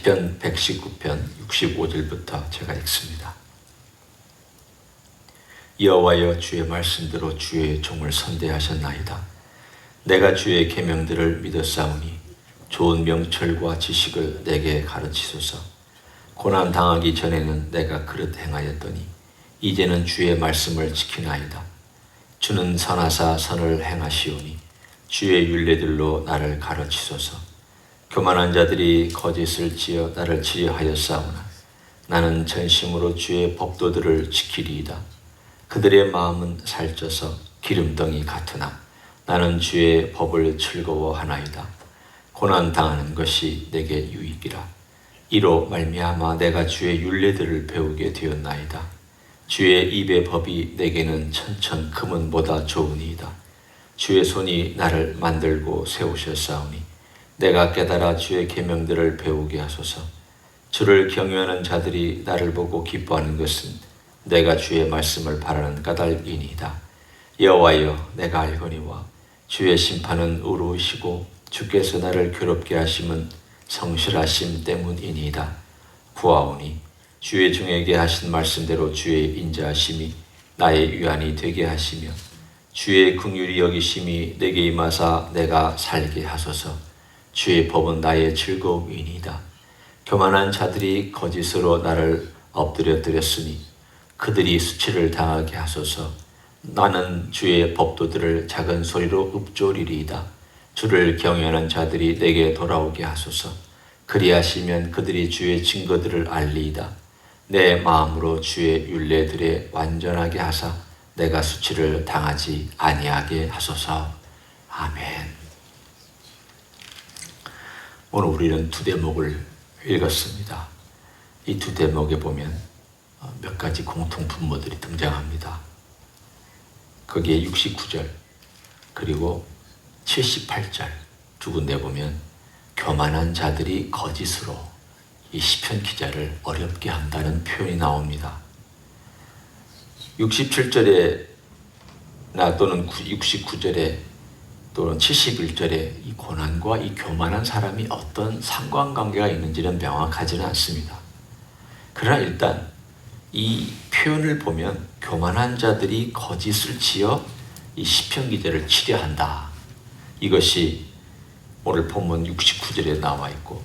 시편 119편 65절부터 제가 읽습니다. 여호와여, 주의 말씀대로 주의 종을 선대하셨나이다. 내가 주의 계명들을 믿었사오니 좋은 명철과 지식을 내게 가르치소서. 고난 당하기 전에는 내가 그릇 행하였더니 이제는 주의 말씀을 지키나이다. 주는 선하사 선을 행하시오니 주의 율례들로 나를 가르치소서. 교만한 자들이 거짓을 지어 나를 치려하였사오나 나는 전심으로 주의 법도들을 지키리이다. 그들의 마음은 살쪄서 기름덩이 같으나 나는 주의 법을 즐거워하나이다. 고난 당하는 것이 내게 유익이라. 이로 말미암아 내가 주의 율례들을 배우게 되었나이다. 주의 입의 법이 내게는 천천 금은보다 좋으니이다. 주의 손이 나를 만들고 세우셨사오니 내가 깨달아 주의 계명들을 배우게 하소서. 주를 경외하는 자들이 나를 보고 기뻐하는 것은 내가 주의 말씀을 바라는 까닭이니이다. 여호와여, 내가 알거니와 주의 심판은 의로우시고 주께서 나를 괴롭게 하심은 성실하심 때문이니이다. 구하오니 주의 종에게 하신 말씀대로 주의 인자하심이 나의 위안이 되게 하시며 주의 긍휼히 여기심이 내게 임하사 내가 살게 하소서. 주의 법은 나의 즐거움이니이다. 교만한 자들이 거짓으로 나를 엎드려뜨렸으니 그들이 수치를 당하게 하소서. 나는 주의 법도들을 작은 소리로 읊조리리이다. 주를 경외하는 자들이 내게 돌아오게 하소서. 그리하시면 그들이 주의 증거들을 알리이다. 내 마음으로 주의 율례들에 완전하게 하사 내가 수치를 당하지 아니하게 하소서. 아멘. 오늘 우리는 두 대목을 읽었습니다. 이 두 대목에 보면 몇 가지 공통 분모들이 등장합니다. 거기에 69절 그리고 78절 두 군데 보면 교만한 자들이 거짓으로 이 시편 기자를 어렵게 한다는 표현이 나옵니다. 67절에나 또는 69절에 또는 71절에 이 고난과 이 교만한 사람이 어떤 상관관계가 있는지는 명확하지는 않습니다. 그러나 일단 이 표현을 보면 교만한 자들이 거짓을 지어 이 시편 기자를 치려한다. 이것이 오늘 본문 69절에 나와 있고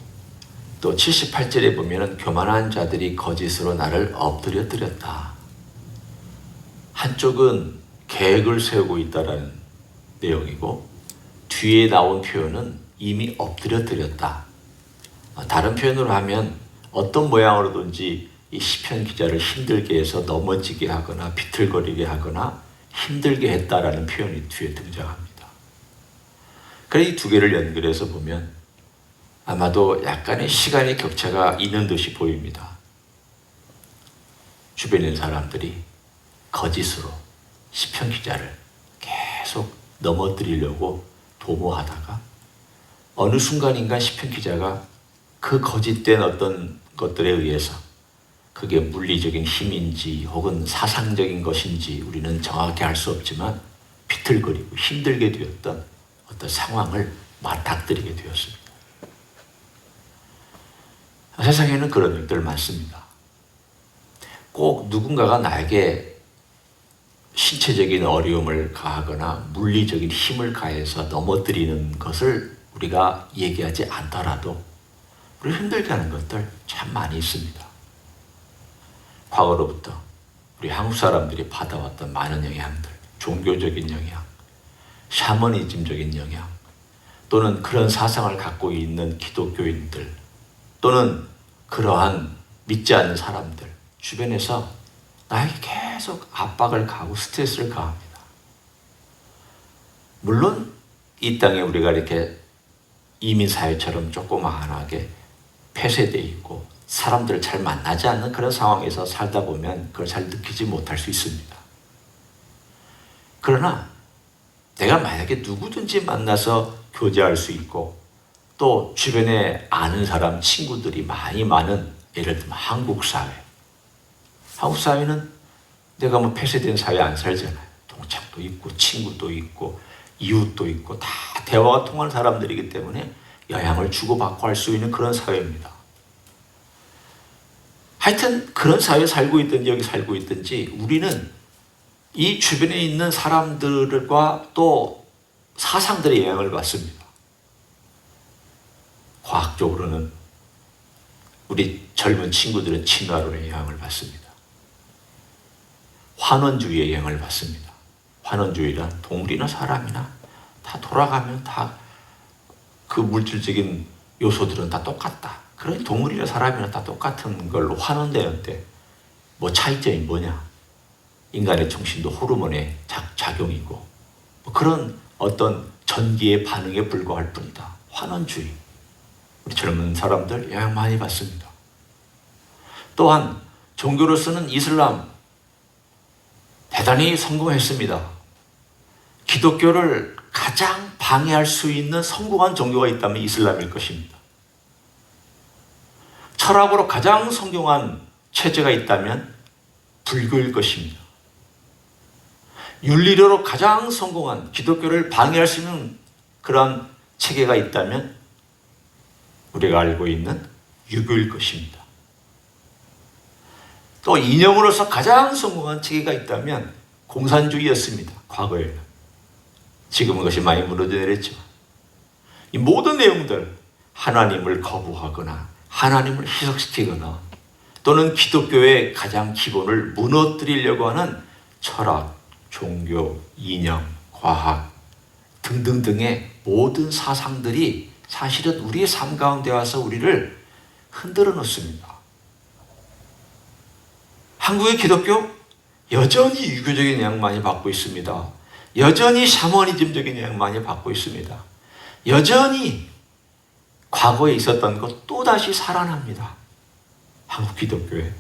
또 78절에 보면 교만한 자들이 거짓으로 나를 엎드려뜨렸다. 한쪽은 계획을 세우고 있다라는 내용이고 뒤에 나온 표현은 이미 엎드려뜨렸다. 다른 표현으로 하면 어떤 모양으로든지 이 시편 기자를 힘들게 해서 넘어지게 하거나 비틀거리게 하거나 힘들게 했다라는 표현이 뒤에 등장합니다. 그래서 이 두 개를 연결해서 보면 아마도 약간의 시간의 격차가 있는 듯이 보입니다. 주변에 있는 사람들이 거짓으로 시편 기자를 계속 넘어뜨리려고 도모하다가 어느 순간인가 시편 기자가 그 거짓된 어떤 것들에 의해서 그게 물리적인 힘인지 혹은 사상적인 것인지 우리는 정확히 알 수 없지만 비틀거리고 힘들게 되었던 어떤 상황을 맞닥뜨리게 되었습니다. 세상에는 그런 일들 많습니다. 꼭 누군가가 나에게 신체적인 어려움을 가하거나 물리적인 힘을 가해서 넘어뜨리는 것을 우리가 얘기하지 않더라도 우리 힘들게 하는 것들 참 많이 있습니다. 과거로부터 우리 한국 사람들이 받아왔던 많은 영향들, 종교적인 영향, 샤머니즘적인 영향, 또는 그런 사상을 갖고 있는 기독교인들, 또는 그러한 믿지 않는 사람들 주변에서 나에게 계속 압박을 가하고 스트레스를 가합니다. 물론 이 땅에 우리가 이렇게 이민사회처럼 조그마하게 폐쇄되어 있고 사람들을 잘 만나지 않는 그런 상황에서 살다 보면 그걸 잘 느끼지 못할 수 있습니다. 그러나 내가 만약에 누구든지 만나서 교제할 수 있고 또 주변에 아는 사람, 친구들이 많이 많은 예를 들면 한국 사회. 한국 사회는 내가 뭐 폐쇄된 사회 안 살잖아요. 동창도 있고 친구도 있고 이웃도 있고 다 대화가 통하는 사람들이기 때문에 영향을 주고받고 할 수 있는 그런 사회입니다. 하여튼 그런 사회에 살고 있든지 여기 살고 있든지 우리는 이 주변에 있는 사람들과 또 사상들의 영향을 받습니다. 과학적으로는 우리 젊은 친구들은 친화론의 영향을 받습니다. 환원주의의 영향을 받습니다. 환원주의란 동물이나 사람이나 다 돌아가면 다 그 물질적인 요소들은 다 똑같다. 그러니 동물이나 사람이나 다 똑같은 걸로 환원되는데 뭐 차이점이 뭐냐? 인간의 정신도 호르몬의 작용이고 뭐 그런 어떤 전기의 반응에 불과할 뿐이다. 환원주의. 우리 젊은 사람들 영향 많이 받습니다. 또한 종교로서는 이슬람 대단히 성공했습니다. 기독교를 가장 방해할 수 있는 성공한 종교가 있다면 이슬람일 것입니다. 철학으로 가장 성공한 체제가 있다면 불교일 것입니다. 윤리로 가장 성공한 기독교를 방해할 수 있는 그런 체계가 있다면 우리가 알고 있는 유교일 것입니다. 또 이념으로서 가장 성공한 체계가 있다면 공산주의였습니다. 과거에는. 지금은 그것이 많이 무너져 내렸죠. 이 모든 내용들 하나님을 거부하거나 하나님을 희석시키거나 또는 기독교의 가장 기본을 무너뜨리려고 하는 철학, 종교, 이념, 과학 등등등의 모든 사상들이 사실은 우리의 삶 가운데 와서 우리를 흔들어 놓습니다. 한국의 기독교 여전히 유교적인 영향 많이 받고 있습니다. 여전히 샤머니즘적인 영향 많이 받고 있습니다. 여전히 과거에 있었던 것 또다시 살아납니다. 한국 기독교에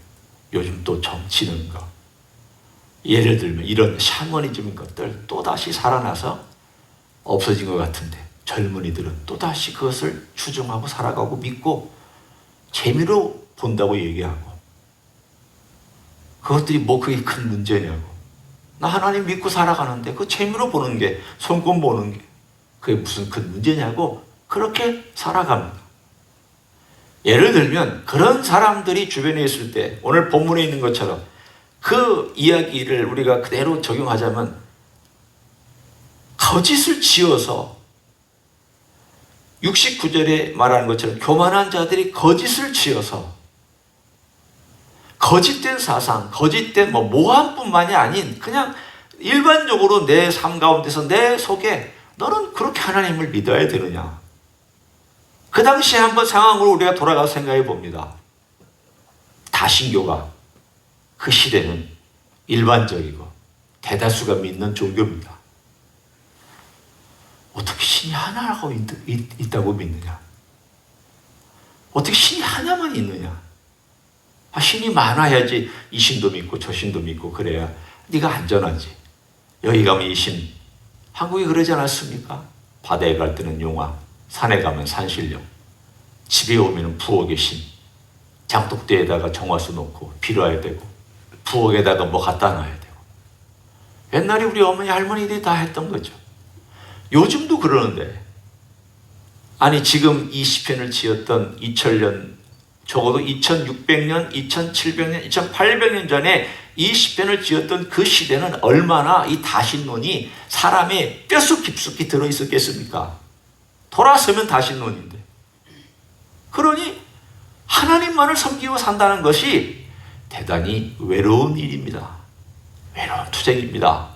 요즘 또 정치는 것, 예를 들면 이런 샤머니즘인 것들 또다시 살아나서 없어진 것 같은데 젊은이들은 또다시 그것을 추종하고 살아가고 믿고 재미로 본다고 얘기하고 그것들이 뭐 그게 큰 문제냐고. 나 하나님 믿고 살아가는데 그 재미로 보는 게 손금 보는 게 그게 무슨 큰 문제냐고 그렇게 살아갑니다. 예를 들면 그런 사람들이 주변에 있을 때 오늘 본문에 있는 것처럼 그 이야기를 우리가 그대로 적용하자면 거짓을 지어서 69절에 말하는 것처럼 교만한 자들이 거짓을 지어서 거짓된 사상, 거짓된 모함뿐만이 아닌 그냥 일반적으로 내 삶 가운데서 내 속에 너는 그렇게 하나님을 믿어야 되느냐. 그 당시에 한번 상황으로 우리가 돌아가서 생각해 봅니다. 다신교가 그 시대는 일반적이고 대다수가 믿는 종교입니다. 어떻게 신이 하나라고 있다고 믿느냐? 어떻게 신이 하나만 있느냐? 신이 많아야지 이 신도 믿고 저 신도 믿고 그래야 네가 안전하지. 여기 가면 이 신. 한국이 그러지 않았습니까? 바다에 갈 때는 용화, 산에 가면 산신령, 집에 오면 부엌의 신, 장독대에다가 정화수 놓고 빌어야 되고 부엌에다가 뭐 갖다 놔야 되고 옛날에 우리 어머니 할머니들이 다 했던 거죠. 요즘도 그러는데 아니 지금 이 시편을 지었던 2000년 적어도 2600년, 2700년, 2800년 전에 이 시편을 지었던 그 시대는 얼마나 이 다신론이 사람의 뼛속 깊숙이 들어있었겠습니까? 돌아서면 다신론인데. 그러니 하나님만을 섬기고 산다는 것이 대단히 외로운 일입니다. 외로운 투쟁입니다.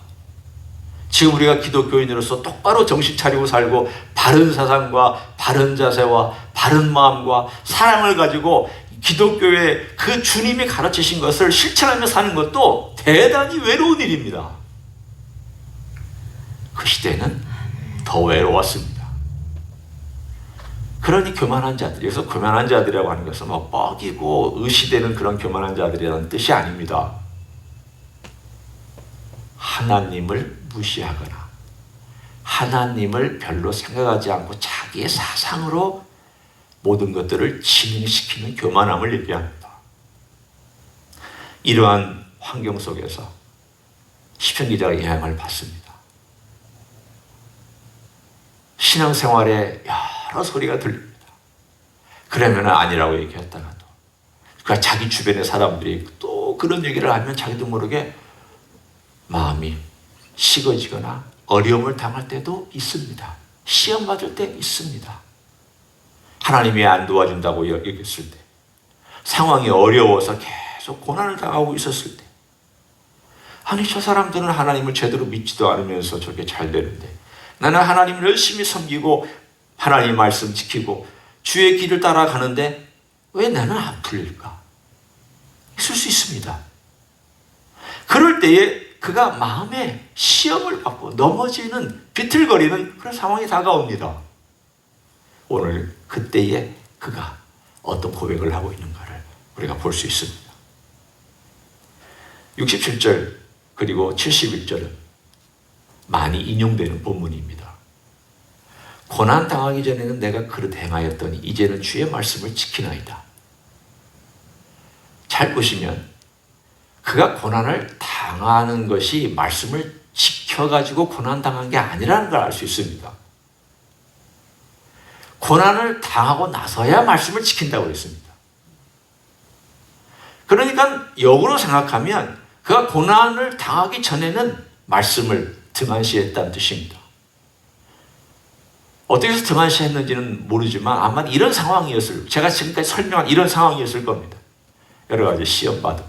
지금 우리가 기독교인으로서 똑바로 정신 차리고 살고 바른 사상과 바른 자세와 바른 마음과 사랑을 가지고 기독교의 그 주님이 가르치신 것을 실천하며 사는 것도 대단히 외로운 일입니다. 그 시대는 더 외로웠습니다. 그러니 교만한 자들, 여기서 교만한 자들이라고 하는 것은 뭐 뻐기고 의시되는 그런 교만한 자들이라는 뜻이 아닙니다. 하나님을 무시하거나 하나님을 별로 생각하지 않고 자기의 사상으로 모든 것들을 진행시키는 교만함을 얘기합니다. 이러한 환경 속에서 시편 기자가 영향을 받습니다. 신앙생활에 여러 소리가 들립니다. 그러면 아니라고 얘기했다가도 그러니까 자기 주변의 사람들이 또 그런 얘기를 하면 자기도 모르게 마음이 식어지거나 어려움을 당할 때도 있습니다. 시험 받을 때 있습니다. 하나님이 안 도와준다고 여겼을 때, 상황이 어려워서 계속 고난을 당하고 있었을 때, 아니 저 사람들은 하나님을 제대로 믿지도 않으면서 저렇게 잘 되는데 나는 하나님을 열심히 섬기고 하나님 말씀 지키고 주의 길을 따라가는데 왜 나는 안 풀릴까? 있을 수 있습니다. 그럴 때에 그가 마음에 시험을 받고 넘어지는 비틀거리는 그런 상황이 다가옵니다. 오늘 그때에 그가 어떤 고백을 하고 있는가를 우리가 볼 수 있습니다. 67절 그리고 71절은 많이 인용되는 본문입니다. 고난 당하기 전에는 내가 그릇 행하였더니 이제는 주의 말씀을 지키나이다. 잘 보시면 그가 고난을 당하는 것이 말씀을 지켜가지고 고난당한 게 아니라는 걸 알 수 있습니다. 고난을 당하고 나서야 말씀을 지킨다고 했습니다. 그러니까 역으로 생각하면 그가 고난을 당하기 전에는 말씀을 등한시했다는 뜻입니다. 어떻게 해서 등한시했는지는 모르지만 아마 이런 상황이었을, 제가 지금까지 설명한 이런 상황이었을 겁니다. 여러 가지 시험 받음,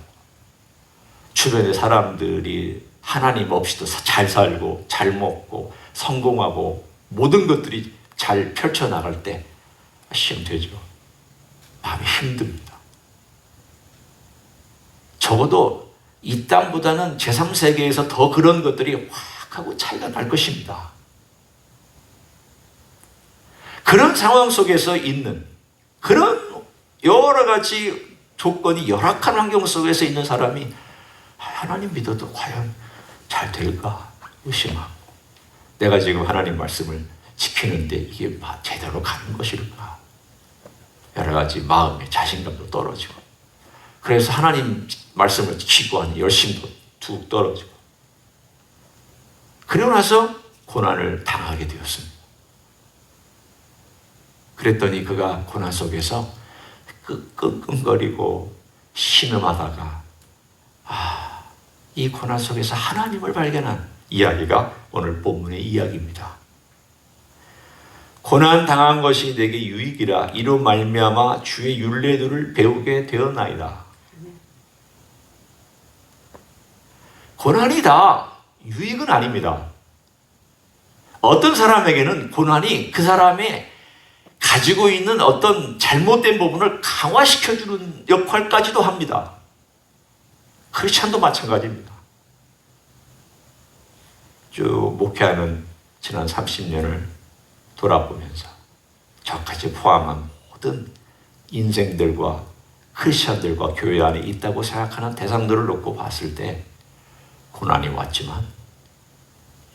주변의 사람들이 하나님 없이도 잘 살고 잘 먹고 성공하고 모든 것들이 잘 펼쳐나갈 때 시험 되죠. 마음이 힘듭니다. 적어도 이 땅보다는 제3세계에서 더 그런 것들이 확 하고 차이가 날 것입니다. 그런 상황 속에서 있는, 그런 여러 가지 조건이 열악한 환경 속에서 있는 사람이 하나님 믿어도 과연 잘 될까 의심하고, 내가 지금 하나님 말씀을 지키는데 이게 제대로 가는 것일까, 여러 가지 마음의 자신감도 떨어지고, 그래서 하나님 말씀을 지키고 하는 열심도 툭 떨어지고, 그러고 나서 고난을 당하게 되었습니다. 그랬더니 그가 고난 속에서 끙끙거리고 신음하다가 이 고난 속에서 하나님을 발견한 이야기가 오늘 본문의 이야기입니다. 고난 당한 것이 내게 유익이라 이로 말미암아 주의 율례들을 배우게 되었나이다. 고난이 다 유익은 아닙니다. 어떤 사람에게는 고난이 그 사람의 가지고 있는 어떤 잘못된 부분을 강화시켜주는 역할까지도 합니다. 크리스찬도 마찬가지입니다. 쭉 목회하는 지난 30년을 돌아보면서 저까지 포함한 모든 인생들과 크리스찬들과 교회 안에 있다고 생각하는 대상들을 놓고 봤을 때 고난이 왔지만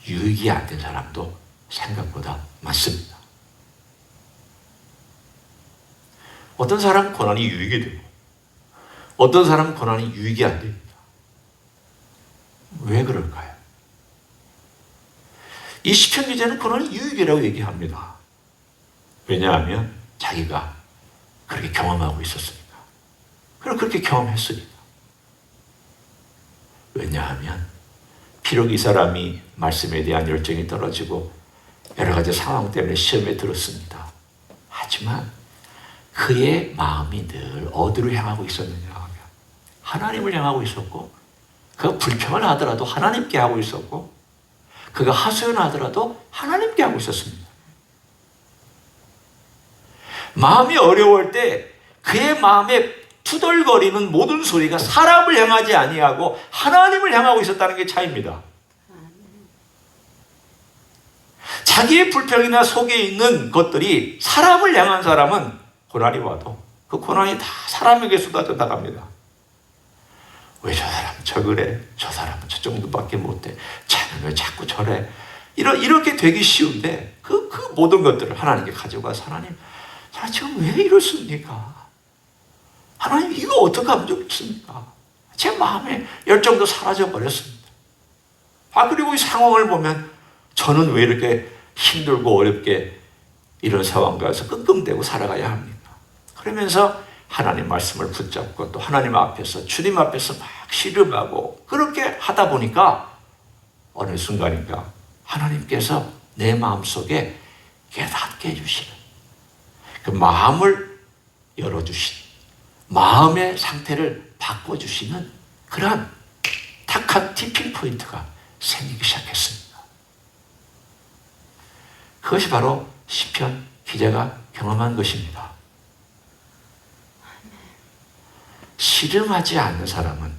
유익이 안 된 사람도 생각보다 많습니다. 어떤 사람은 고난이 유익이 되고 어떤 사람은 고난이 유익이 안 됩니다. 왜 그럴까요? 이 시편 기자는 고난이 유익이라고 얘기합니다. 왜냐하면 자기가 그렇게 경험하고 있었으니까. 그리고 그렇게 경험했으니까. 왜냐하면 비록 이 사람이 말씀에 대한 열정이 떨어지고 여러 가지 상황 때문에 시험에 들었습니다. 하지만 그의 마음이 늘 어디로 향하고 있었느냐 하면 하나님을 향하고 있었고, 그가 불평을 하더라도 하나님께 하고 있었고, 그가 하소연하더라도 하나님께 하고 있었습니다. 마음이 어려울 때 그의 마음에 투덜거리는 모든 소리가 사람을 향하지 아니하고 하나님을 향하고 있었다는 게 차이입니다. 자기의 불평이나 속에 있는 것들이 사람을 향한 사람은 고난이 와도 그 고난이 다 사람에게 쏟아져 나갑니다. 왜 저 사람 저 그래? 저 사람은 저 정도밖에 못해. 쟤는 왜 자꾸 저래? 이렇게 되기 쉬운데 그 모든 것들을 하나님께 가져가서 하나님, 자 지금 왜 이렇습니까? 하나님 이거 어떻게 하면 좋겠습니까? 제 마음의 열정도 사라져 버렸습니다. 그리고 이 상황을 보면 저는 왜 이렇게 힘들고 어렵게 이런 상황 가서 끙끙대고 살아가야 합니까? 그러면서 하나님 말씀을 붙잡고 또 하나님 앞에서 주님 앞에서 막 씨름하고 그렇게 하다 보니까 어느 순간인가 하나님께서 내 마음속에 깨닫게 해주시는 그 마음을 열어주시는 마음의 상태를 바꿔주시는 그러한 탁한 티핑 포인트가 생기기 시작했습니다. 그것이 바로 시편 기자가 경험한 것입니다. 씨름하지 않는 사람은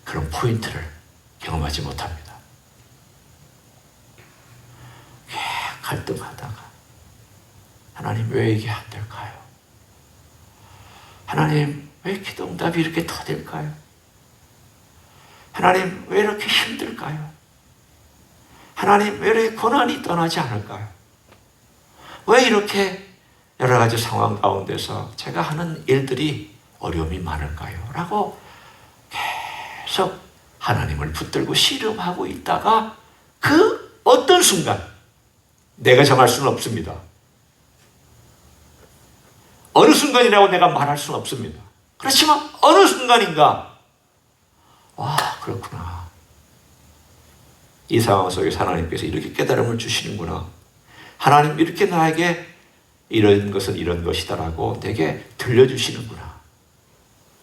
그런 포인트를 경험하지 못합니다. 갈등하다가 하나님 왜 이게 안 될까요? 하나님 왜 기도응답이 이렇게 더딜까요? 하나님 왜 이렇게 힘들까요? 하나님 왜 이렇게 고난이 떠나지 않을까요? 왜 이렇게 여러 가지 상황 가운데서 제가 하는 일들이 어려움이 많을까요? 라고 계속 하나님을 붙들고 씨름하고 있다가 그 어떤 순간 내가 정할 수는 없습니다. 어느 순간이라고 내가 말할 수는 없습니다. 그렇지만 어느 순간인가 그렇구나. 이 상황 속에서 하나님께서 이렇게 깨달음을 주시는구나. 하나님 이렇게 나에게 이런 것은 이런 것이다라고 내게 들려주시는구나.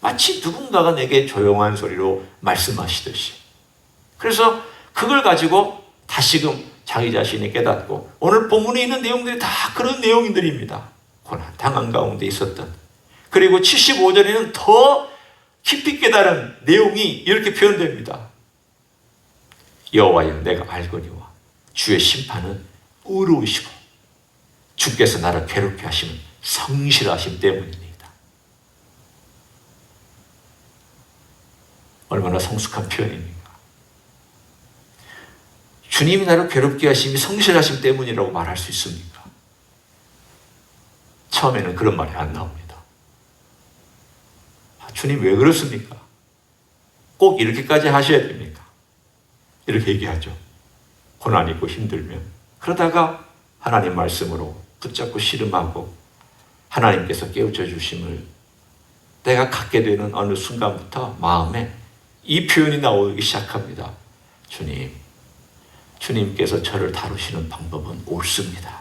마치 누군가가 내게 조용한 소리로 말씀하시듯이. 그래서 그걸 가지고 다시금 자기 자신이 깨닫고 오늘 본문에 있는 내용들이 다 그런 내용들입니다. 고난 당한 가운데 있었던. 그리고 75절에는 더 깊이 깨달은 내용이 이렇게 표현됩니다. 여호와여 내가 알거니와 주의 심판은 의로우시고 주께서 나를 괴롭게 하시는 성실하심 때문입니다. 얼마나 성숙한 표현입니까? 주님이 나를 괴롭게 하심이 성실하심 때문이라고 말할 수 있습니까? 처음에는 그런 말이 안 나옵니다. 주님 왜 그렇습니까? 꼭 이렇게까지 하셔야 됩니까? 이렇게 얘기하죠. 고난이 있고 힘들면. 그러다가 하나님 말씀으로 붙잡고 씨름하고 하나님께서 깨우쳐 주심을 내가 갖게 되는 어느 순간부터 마음에 이 표현이 나오기 시작합니다. 주님께서 저를 다루시는 방법은 옳습니다.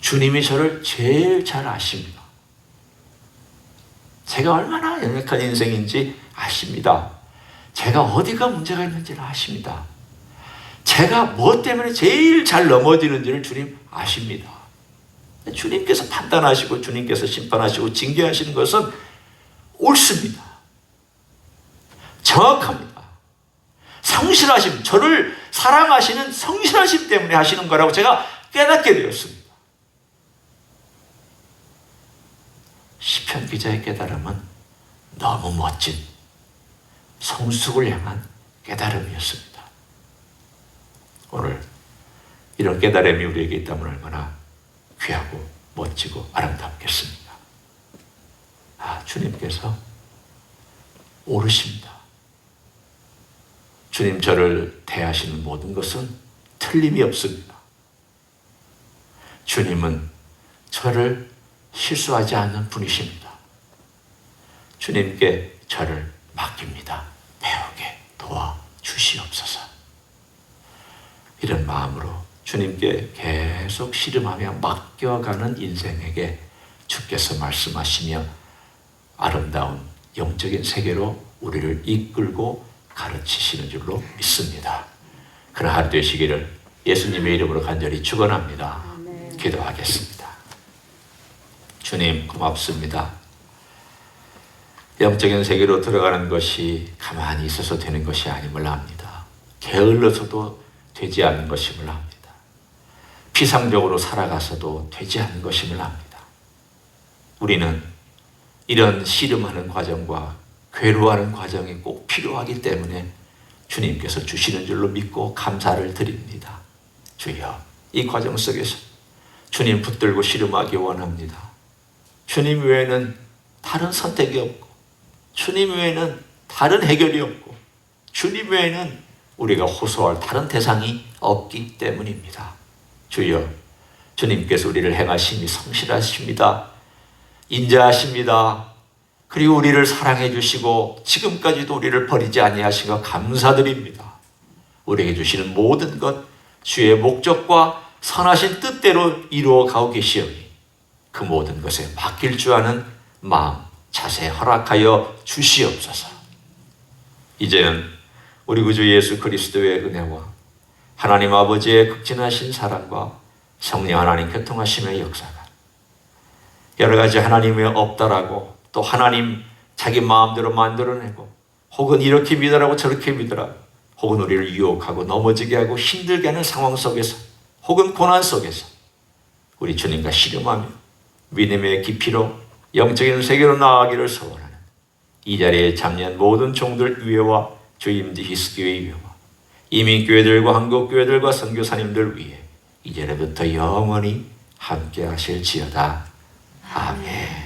주님이 저를 제일 잘 아십니다. 제가 얼마나 연약한 인생인지 아십니다. 제가 어디가 문제가 있는지를 아십니다. 제가 무엇 때문에 제일 잘 넘어지는지를 주님 아십니다. 주님께서 판단하시고 주님께서 심판하시고 징계하시는 것은 옳습니다. 정확합니다. 성실하심, 저를 사랑하시는 성실하심 때문에 하시는 거라고 제가 깨닫게 되었습니다. 시편 기자의 깨달음은 너무 멋진 성숙을 향한 깨달음이었습니다. 오늘 이런 깨달음이 우리에게 있다면 얼마나 귀하고 멋지고 아름답겠습니까? 주님께서 옳으십니다. 주님 저를 대하시는 모든 것은 틀림이 없습니다. 주님은 저를 실수하지 않는 분이십니다. 주님께 저를 맡깁니다. 배우게 도와주시옵소서. 이런 마음으로 주님께 계속 씨름하며 맡겨가는 인생에게 주께서 말씀하시며 아름다운 영적인 세계로 우리를 이끌고 가르치시는 줄로 믿습니다. 그런 하루 되시기를 예수님의 이름으로 간절히 축원합니다. 기도하겠습니다. 주님 고맙습니다. 영적인 세계로 들어가는 것이 가만히 있어서 되는 것이 아님을 압니다. 게을러서도 되지 않는 것임을 압니다. 피상적으로 살아가서도 되지 않는 것임을 압니다. 우리는 이런 씨름하는 과정과 괴로워하는 과정이 꼭 필요하기 때문에 주님께서 주시는 줄로 믿고 감사를 드립니다. 주여, 이 과정 속에서 주님 붙들고 씨름하기 원합니다. 주님 외에는 다른 선택이 없고 주님 외에는 다른 해결이 없고 주님 외에는 우리가 호소할 다른 대상이 없기 때문입니다. 주여, 주님께서 우리를 행하심이 성실하십니다. 인자하십니다. 그리고 우리를 사랑해 주시고 지금까지도 우리를 버리지 아니하신 것 감사드립니다. 우리에게 주시는 모든 것 주의 목적과 선하신 뜻대로 이루어 가고 계시오니 그 모든 것에 맡길 줄 아는 마음, 자세 허락하여 주시옵소서. 이제는 우리 구주 예수 그리스도의 은혜와 하나님 아버지의 극진하신 사랑과 성령 하나님 교통하심의 역사가 여러 가지 하나님의 없다라고 또 하나님 자기 마음대로 만들어내고 혹은 이렇게 믿으라고 저렇게 믿으라고 혹은 우리를 유혹하고 넘어지게 하고 힘들게 하는 상황 속에서 혹은 고난 속에서 우리 주님과 씨름하며 믿음의 깊이로 영적인 세계로 나아가기를 소원하는 이 자리에 참여한 모든 종들 위에와 주임지 히스기의 위에와 이민교회들과 한국교회들과 선교사님들 위에 이제부터 영원히 함께 하실지어다. 아멘.